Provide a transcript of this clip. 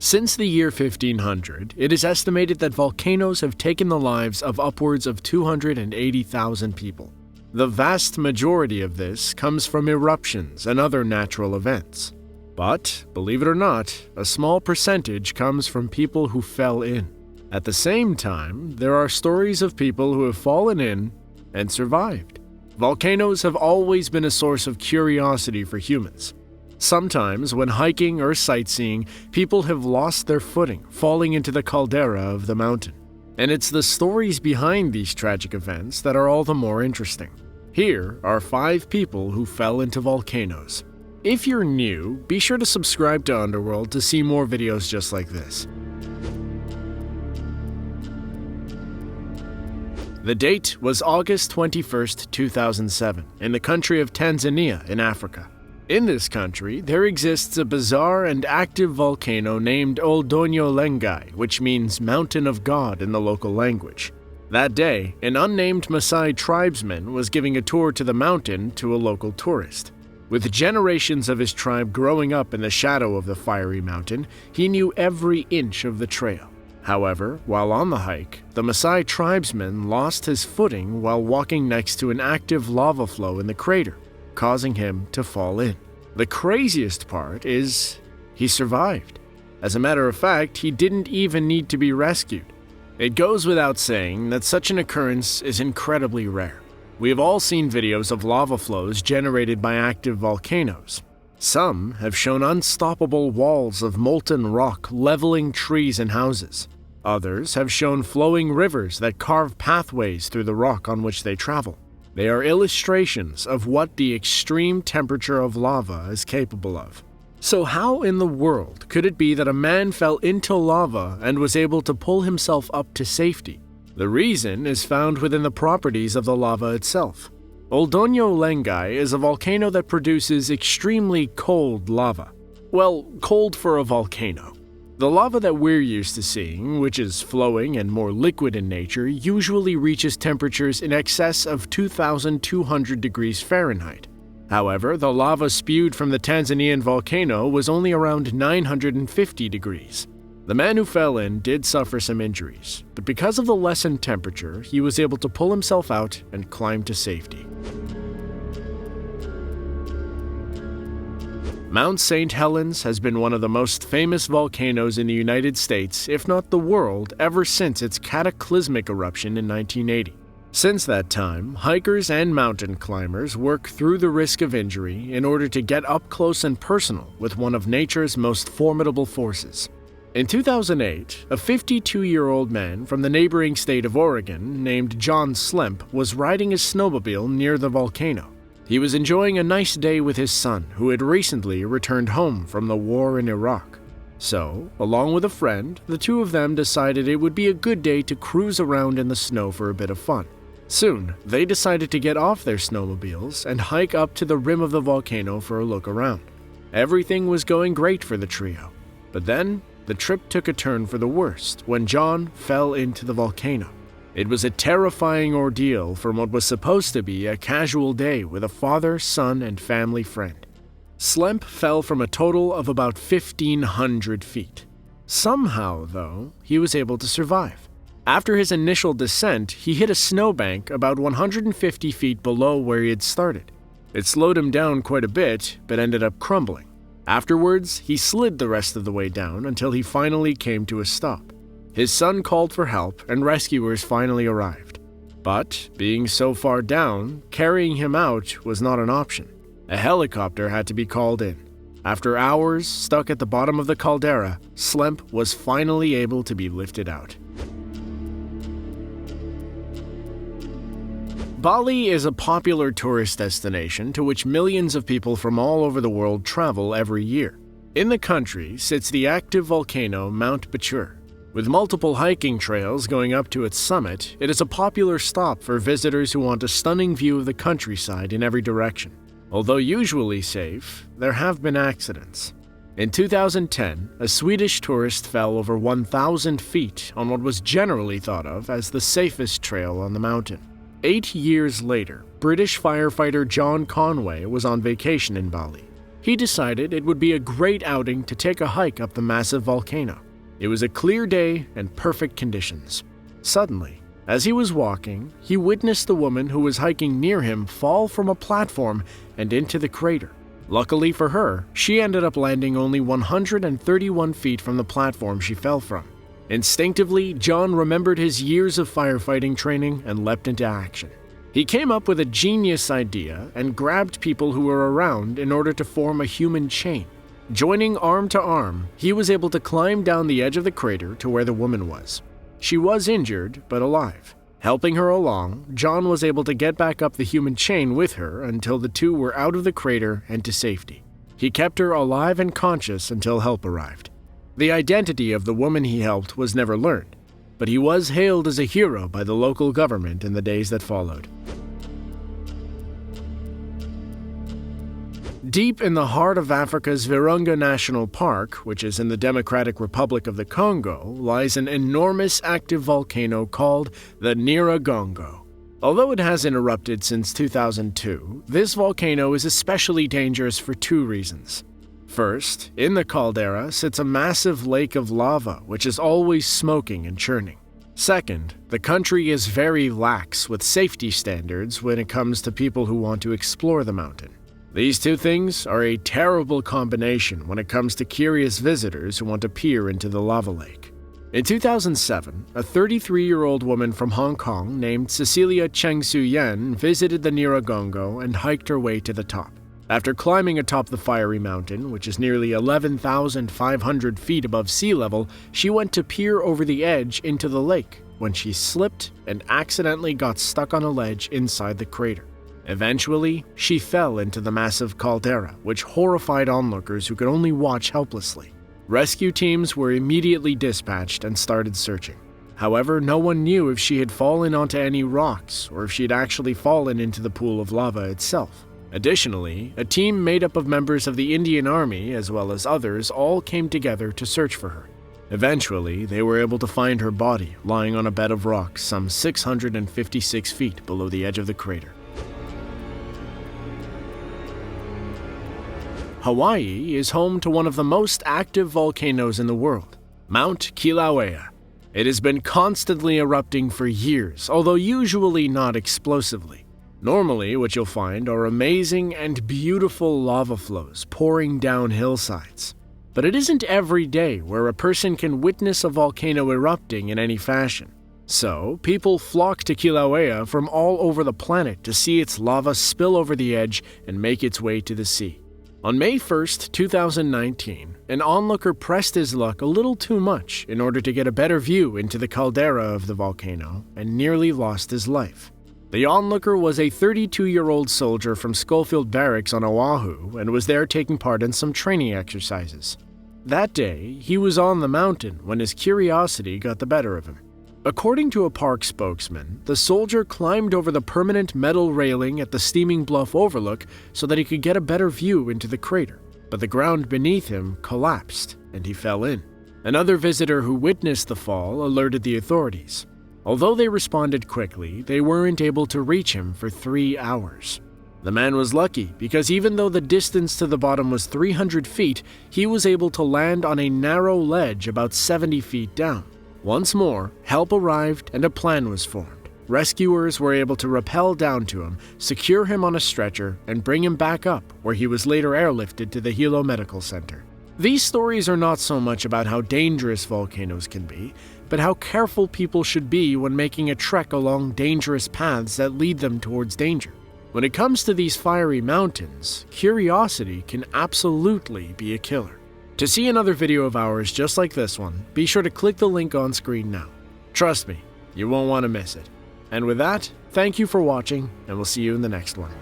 Since the year 1500, it is estimated that volcanoes have taken the lives of upwards of 280,000 people. The vast majority of this comes from eruptions and other natural events. But, believe it or not, a small percentage comes from people who fell in. At the same time, there are stories of people who have fallen in and survived. Volcanoes have always been a source of curiosity for humans. Sometimes, when hiking or sightseeing, people have lost their footing, falling into the caldera of the mountain. And it's the stories behind these tragic events that are all the more interesting. Here are 5 people who fell into volcanoes. If you're new, be sure to subscribe to Underworld to see more videos just like this. The date was August 21st, 2007, in the country of Tanzania in Africa. In this country, there exists a bizarre and active volcano named Oldonyo Lengai, which means Mountain of God in the local language. That day, an unnamed Maasai tribesman was giving a tour to the mountain to a local tourist. With generations of his tribe growing up in the shadow of the fiery mountain, he knew every inch of the trail. However, while on the hike, the Maasai tribesman lost his footing while walking next to an active lava flow in the crater, causing him to fall in. The craziest part is, he survived. As a matter of fact, he didn't even need to be rescued. It goes without saying that such an occurrence is incredibly rare. We have all seen videos of lava flows generated by active volcanoes. Some have shown unstoppable walls of molten rock leveling trees and houses. Others have shown flowing rivers that carve pathways through the rock on which they travel. They are illustrations of what the extreme temperature of lava is capable of. So how in the world could it be that a man fell into lava and was able to pull himself up to safety? The reason is found within the properties of the lava itself. Oldonyo Lengai is a volcano that produces extremely cold lava. Well, cold for a volcano. The lava that we're used to seeing, which is flowing and more liquid in nature, usually reaches temperatures in excess of 2,200 degrees Fahrenheit. However, the lava spewed from the Tanzanian volcano was only around 950 degrees. The man who fell in did suffer some injuries, but because of the lessened temperature, he was able to pull himself out and climb to safety. Mount St. Helens has been one of the most famous volcanoes in the United States, if not the world, ever since its cataclysmic eruption in 1980. Since that time, hikers and mountain climbers work through the risk of injury in order to get up close and personal with one of nature's most formidable forces. In 2008, a 52-year-old man from the neighboring state of Oregon named John Slemp was riding his snowmobile near the volcano. He was enjoying a nice day with his son, who had recently returned home from the war in Iraq. So, along with a friend, the two of them decided it would be a good day to cruise around in the snow for a bit of fun. Soon, they decided to get off their snowmobiles and hike up to the rim of the volcano for a look around. Everything was going great for the trio. But then, the trip took a turn for the worst when John fell into the volcano. It was a terrifying ordeal from what was supposed to be a casual day with a father, son, and family friend. Slemp fell from a total of about 1,500 feet. Somehow, though, he was able to survive. After his initial descent, he hit a snowbank about 150 feet below where he had started. It slowed him down quite a bit, but ended up crumbling. Afterwards, he slid the rest of the way down until he finally came to a stop. His son called for help, and rescuers finally arrived. But, being so far down, carrying him out was not an option. A helicopter had to be called in. After hours stuck at the bottom of the caldera, Slemp was finally able to be lifted out. Bali is a popular tourist destination to which millions of people from all over the world travel every year. In the country sits the active volcano Mount Batur. With multiple hiking trails going up to its summit, it is a popular stop for visitors who want a stunning view of the countryside in every direction. Although usually safe, there have been accidents. In 2010, a Swedish tourist fell over 1,000 feet on what was generally thought of as the safest trail on the mountain. 8 years later, British firefighter John Conway was on vacation in Bali. he decided it would be a great outing to take a hike up the massive volcano. It was a clear day and perfect conditions. Suddenly, as he was walking, he witnessed the woman who was hiking near him fall from a platform and into the crater. Luckily for her, she ended up landing only 131 feet from the platform she fell from. Instinctively, John remembered his years of firefighting training and leapt into action. He came up with a genius idea and grabbed people who were around in order to form a human chain. Joining arm to arm, he was able to climb down the edge of the crater to where the woman was. She was injured, but alive. Helping her along, John was able to get back up the human chain with her until the two were out of the crater and to safety. He kept her alive and conscious until help arrived. The identity of the woman he helped was never learned, but he was hailed as a hero by the local government in the days that followed. Deep in the heart of Africa's Virunga National Park, which is in the Democratic Republic of the Congo, lies an enormous active volcano called the Naragongo. Although it hasn't erupted since 2002, this volcano is especially dangerous for two reasons. First, in the caldera sits a massive lake of lava which is always smoking and churning. Second, the country is very lax with safety standards when it comes to people who want to explore the mountain. These two things are a terrible combination when it comes to curious visitors who want to peer into the lava lake. In 2007, a 33-year-old woman from Hong Kong named Cecilia Cheng Su-yen visited the Naragongo and hiked her way to the top. After climbing atop the fiery mountain, which is nearly 11,500 feet above sea level, she went to peer over the edge into the lake when she slipped and accidentally got stuck on a ledge inside the crater. Eventually, she fell into the massive caldera, which horrified onlookers who could only watch helplessly. Rescue teams were immediately dispatched and started searching. However, no one knew if she had fallen onto any rocks or if she had actually fallen into the pool of lava itself. Additionally, a team made up of members of the Indian Army as well as others all came together to search for her. Eventually, they were able to find her body lying on a bed of rocks some 656 feet below the edge of the crater. Hawaii is home to one of the most active volcanoes in the world, Mount Kilauea. It has been constantly erupting for years, although usually not explosively. Normally, what you'll find are amazing and beautiful lava flows pouring down hillsides. But it isn't every day where a person can witness a volcano erupting in any fashion. So, people flock to Kilauea from all over the planet to see its lava spill over the edge and make its way to the sea. On May 1st, 2019, an onlooker pressed his luck a little too much in order to get a better view into the caldera of the volcano and nearly lost his life. The onlooker was a 32-year-old soldier from Schofield Barracks on Oahu and was there taking part in some training exercises. That day, he was on the mountain when his curiosity got the better of him. According to a park spokesman, the soldier climbed over the permanent metal railing at the steaming bluff overlook so that he could get a better view into the crater, but the ground beneath him collapsed and he fell in. Another visitor who witnessed the fall alerted the authorities. Although they responded quickly, they weren't able to reach him for 3 hours. The man was lucky because even though the distance to the bottom was 300 feet, he was able to land on a narrow ledge about 70 feet down. Once more, help arrived and a plan was formed. Rescuers were able to rappel down to him, secure him on a stretcher, and bring him back up, where he was later airlifted to the Hilo Medical Center. These stories are not so much about how dangerous volcanoes can be, but how careful people should be when making a trek along dangerous paths that lead them towards danger. When it comes to these fiery mountains, curiosity can absolutely be a killer. To see another video of ours just like this one, be sure to click the link on screen now. Trust me, you won't want to miss it. And with that, thank you for watching, and we'll see you in the next one.